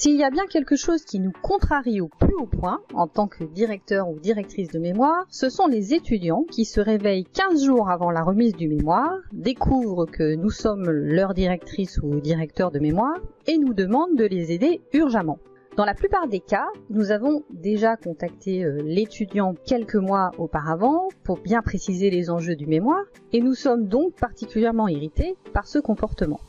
S'il y a bien quelque chose qui nous contrarie au plus haut point, en tant que directeur ou directrice de mémoire, ce sont les étudiants qui se réveillent 15 jours avant la remise du mémoire, découvrent que nous sommes leur directrice ou directeur de mémoire et nous demandent de les aider urgemment. Dans la plupart des cas, nous avons déjà contacté l'étudiant quelques mois auparavant pour bien préciser les enjeux du mémoire et nous sommes donc particulièrement irrités par ce comportement.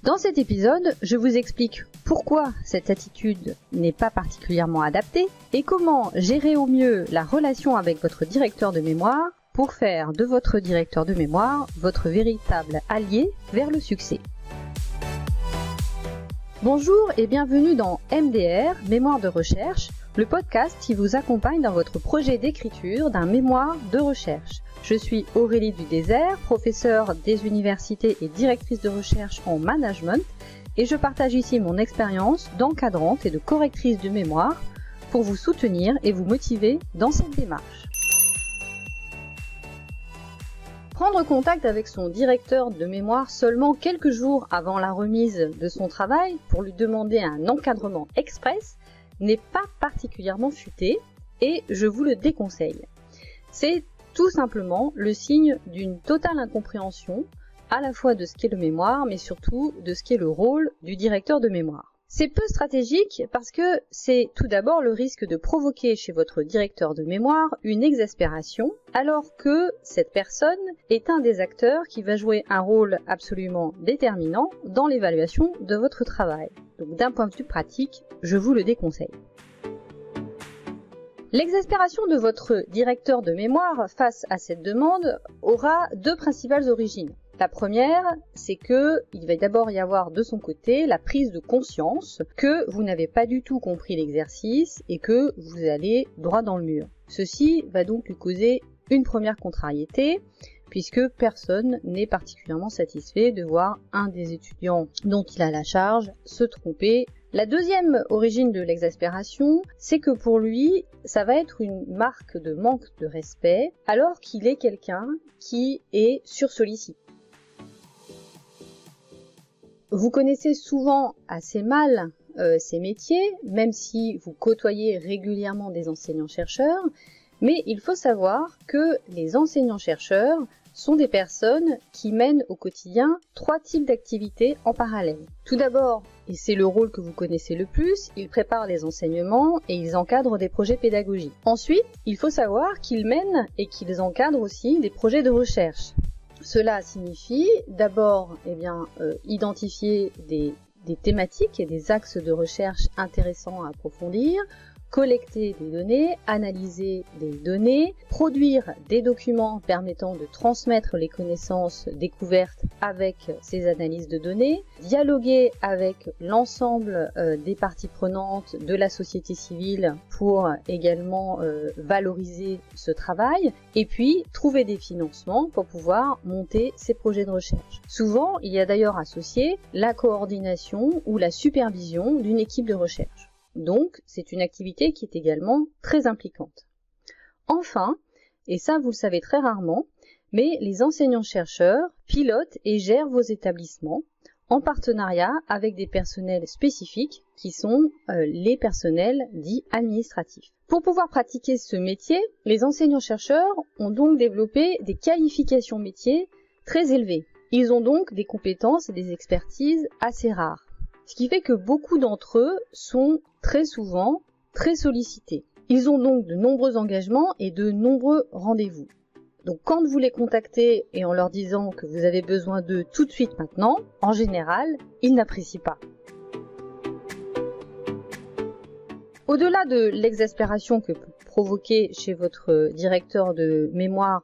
Dans cet épisode, je vous explique pourquoi cette attitude n'est pas particulièrement adaptée et comment gérer au mieux la relation avec votre directeur de mémoire pour faire de votre directeur de mémoire votre véritable allié vers le succès. Bonjour et bienvenue dans MDR, Mémoire de recherche, le podcast qui vous accompagne dans votre projet d'écriture d'un mémoire de recherche. Je suis Aurélie Dudésert, professeure des universités et directrice de recherche en management et je partage ici mon expérience d'encadrante et de correctrice de mémoire pour vous soutenir et vous motiver dans cette démarche. Prendre contact avec son directeur de mémoire seulement quelques jours avant la remise de son travail pour lui demander un encadrement express n'est pas particulièrement futé et je vous le déconseille. C'est tout simplement le signe d'une totale incompréhension à la fois de ce qu'est le mémoire mais surtout de ce qu'est le rôle du directeur de mémoire. C'est peu stratégique parce que c'est tout d'abord le risque de provoquer chez votre directeur de mémoire une exaspération alors que cette personne est un des acteurs qui va jouer un rôle absolument déterminant dans l'évaluation de votre travail. Donc d'un point de vue pratique, je vous le déconseille. L'exaspération de votre directeur de mémoire face à cette demande aura deux principales origines. La première, c'est qu'il va d'abord y avoir de son côté la prise de conscience que vous n'avez pas du tout compris l'exercice et que vous allez droit dans le mur. Ceci va donc lui causer une première contrariété puisque personne n'est particulièrement satisfait de voir un des étudiants dont il a la charge se tromper. La deuxième origine de l'exaspération, c'est que pour lui, ça va être une marque de manque de respect alors qu'il est quelqu'un qui est sursollicité. Vous connaissez souvent assez mal ces métiers, même si vous côtoyez régulièrement des enseignants-chercheurs, mais il faut savoir que les enseignants-chercheurs sont des personnes qui mènent au quotidien 3 types d'activités en parallèle. Tout d'abord, et c'est le rôle que vous connaissez le plus, ils préparent les enseignements et ils encadrent des projets pédagogiques. Ensuite, il faut savoir qu'ils mènent et qu'ils encadrent aussi des projets de recherche. Cela signifie d'abord identifier des thématiques et des axes de recherche intéressants à approfondir, collecter des données, analyser des données, produire des documents permettant de transmettre les connaissances découvertes avec ces analyses de données, dialoguer avec l'ensemble des parties prenantes de la société civile pour également valoriser ce travail, et puis trouver des financements pour pouvoir monter ces projets de recherche. Souvent, il y a d'ailleurs associé la coordination ou la supervision d'une équipe de recherche. Donc, c'est une activité qui est également très impliquante. Enfin, et ça vous le savez très rarement, mais les enseignants-chercheurs pilotent et gèrent vos établissements en partenariat avec des personnels spécifiques qui sont les personnels dits administratifs. Pour pouvoir pratiquer ce métier, les enseignants-chercheurs ont donc développé des qualifications métiers très élevées. Ils ont donc des compétences et des expertises assez rares. Ce qui fait que beaucoup d'entre eux sont très souvent très sollicités. Ils ont donc de nombreux engagements et de nombreux rendez-vous. Donc quand vous les contactez et en leur disant que vous avez besoin d'eux tout de suite maintenant, en général, ils n'apprécient pas. Au-delà de l'exaspération que peut provoquer chez votre directeur de mémoire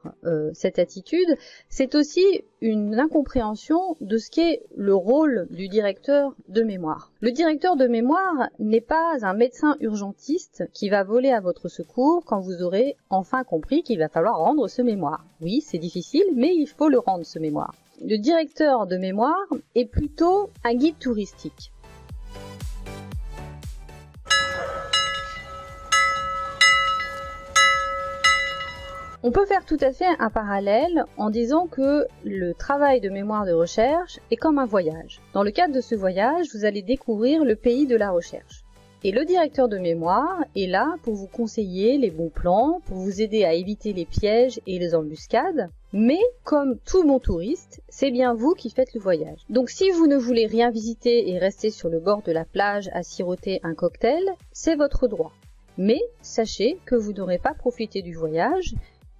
cette attitude, c'est aussi une incompréhension de ce qu'est le rôle du directeur de mémoire. Le directeur de mémoire n'est pas un médecin urgentiste qui va voler à votre secours quand vous aurez enfin compris qu'il va falloir rendre ce mémoire. Oui, c'est difficile, mais il faut le rendre ce mémoire. Le directeur de mémoire est plutôt un guide touristique. On peut faire tout à fait un parallèle en disant que le travail de mémoire de recherche est comme un voyage. Dans le cadre de ce voyage, vous allez découvrir le pays de la recherche. Et le directeur de mémoire est là pour vous conseiller les bons plans, pour vous aider à éviter les pièges et les embuscades. Mais comme tout bon touriste, c'est bien vous qui faites le voyage. Donc si vous ne voulez rien visiter et rester sur le bord de la plage à siroter un cocktail, c'est votre droit. Mais sachez que vous n'aurez pas profité du voyage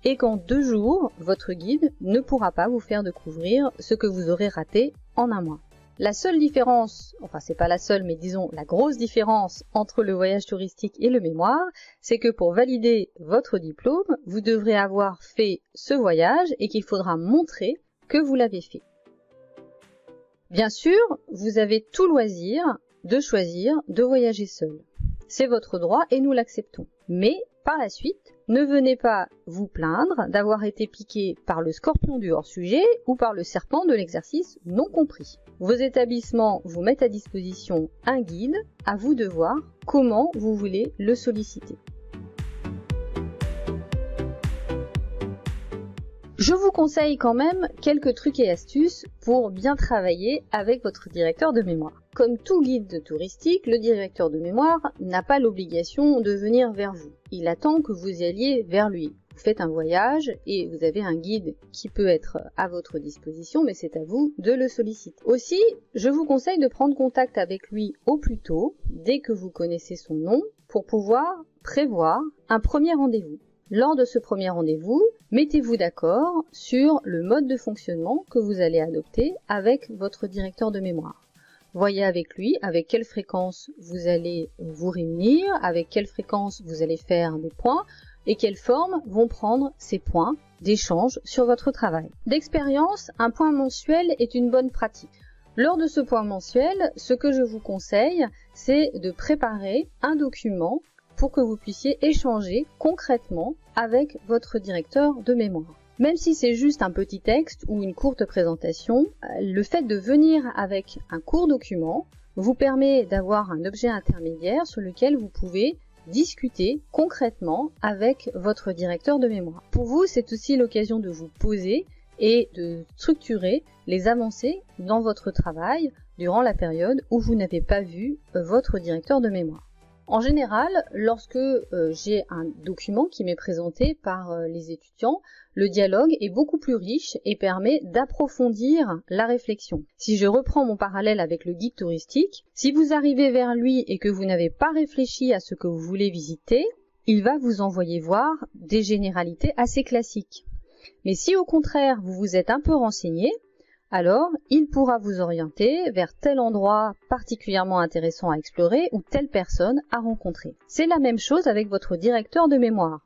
et qu'en 2 jours, votre guide ne pourra pas vous faire découvrir ce que vous aurez raté en 1 mois. La seule différence, enfin c'est pas la seule, mais disons la grosse différence entre le voyage touristique et le mémoire, c'est que pour valider votre diplôme, vous devrez avoir fait ce voyage et qu'il faudra montrer que vous l'avez fait. Bien sûr, vous avez tout loisir de choisir de voyager seul. C'est votre droit et nous l'acceptons. Mais par la suite, ne venez pas vous plaindre d'avoir été piqué par le scorpion du hors-sujet ou par le serpent de l'exercice non compris. Vos établissements vous mettent à disposition un guide, à vous de voir comment vous voulez le solliciter. Je vous conseille quand même quelques trucs et astuces pour bien travailler avec votre directeur de mémoire. Comme tout guide touristique, le directeur de mémoire n'a pas l'obligation de venir vers vous. Il attend que vous y alliez vers lui. Vous faites un voyage et vous avez un guide qui peut être à votre disposition, mais c'est à vous de le solliciter. Aussi, je vous conseille de prendre contact avec lui au plus tôt, dès que vous connaissez son nom, pour pouvoir prévoir un premier rendez-vous. Lors de ce premier rendez-vous, mettez-vous d'accord sur le mode de fonctionnement que vous allez adopter avec votre directeur de mémoire. Voyez avec lui avec quelle fréquence vous allez vous réunir, avec quelle fréquence vous allez faire des points et quelle forme vont prendre ces points d'échange sur votre travail. D'expérience, un point mensuel est une bonne pratique. Lors de ce point mensuel, ce que je vous conseille, c'est de préparer un document pour que vous puissiez échanger concrètement avec votre directeur de mémoire. Même si c'est juste un petit texte ou une courte présentation, le fait de venir avec un court document vous permet d'avoir un objet intermédiaire sur lequel vous pouvez discuter concrètement avec votre directeur de mémoire. Pour vous, c'est aussi l'occasion de vous poser et de structurer les avancées dans votre travail durant la période où vous n'avez pas vu votre directeur de mémoire. En général, lorsque j'ai un document qui m'est présenté par les étudiants, le dialogue est beaucoup plus riche et permet d'approfondir la réflexion. Si je reprends mon parallèle avec le guide touristique, si vous arrivez vers lui et que vous n'avez pas réfléchi à ce que vous voulez visiter, il va vous envoyer voir des généralités assez classiques. Mais si au contraire vous vous êtes un peu renseigné, alors il pourra vous orienter vers tel endroit particulièrement intéressant à explorer ou telle personne à rencontrer. C'est la même chose avec votre directeur de mémoire.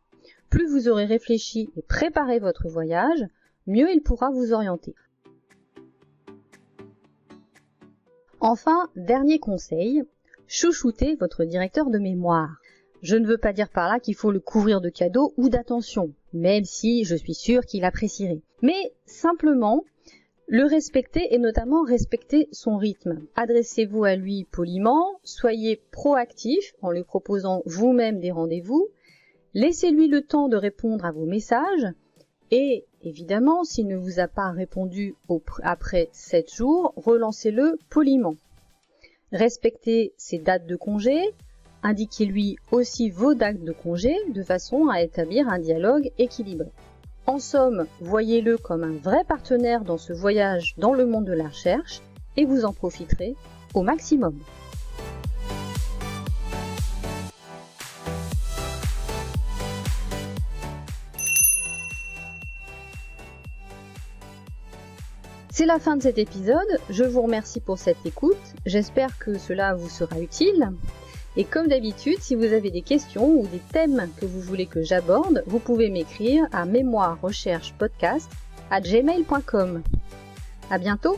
Plus vous aurez réfléchi et préparé votre voyage, mieux il pourra vous orienter. Enfin, dernier conseil, chouchoutez votre directeur de mémoire. Je ne veux pas dire par là qu'il faut le couvrir de cadeaux ou d'attention, même si je suis sûre qu'il apprécierait. Mais simplement, le respecter et notamment respecter son rythme. Adressez-vous à lui poliment, soyez proactif en lui proposant vous-même des rendez-vous, laissez-lui le temps de répondre à vos messages et évidemment, s'il ne vous a pas répondu après 7 jours, relancez-le poliment. Respectez ses dates de congé, indiquez-lui aussi vos dates de congé de façon à établir un dialogue équilibré. En somme, voyez-le comme un vrai partenaire dans ce voyage dans le monde de la recherche et vous en profiterez au maximum. C'est la fin de cet épisode, je vous remercie pour cette écoute, j'espère que cela vous sera utile. Et comme d'habitude, si vous avez des questions ou des thèmes que vous voulez que j'aborde, vous pouvez m'écrire à mémoirerecherchepodcast@gmail.com. À bientôt!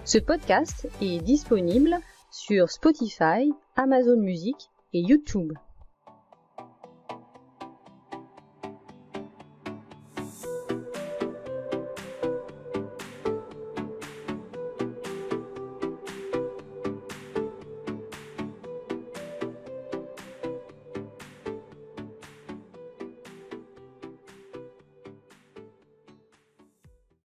Ce podcast est disponible sur Spotify, Amazon Music et YouTube.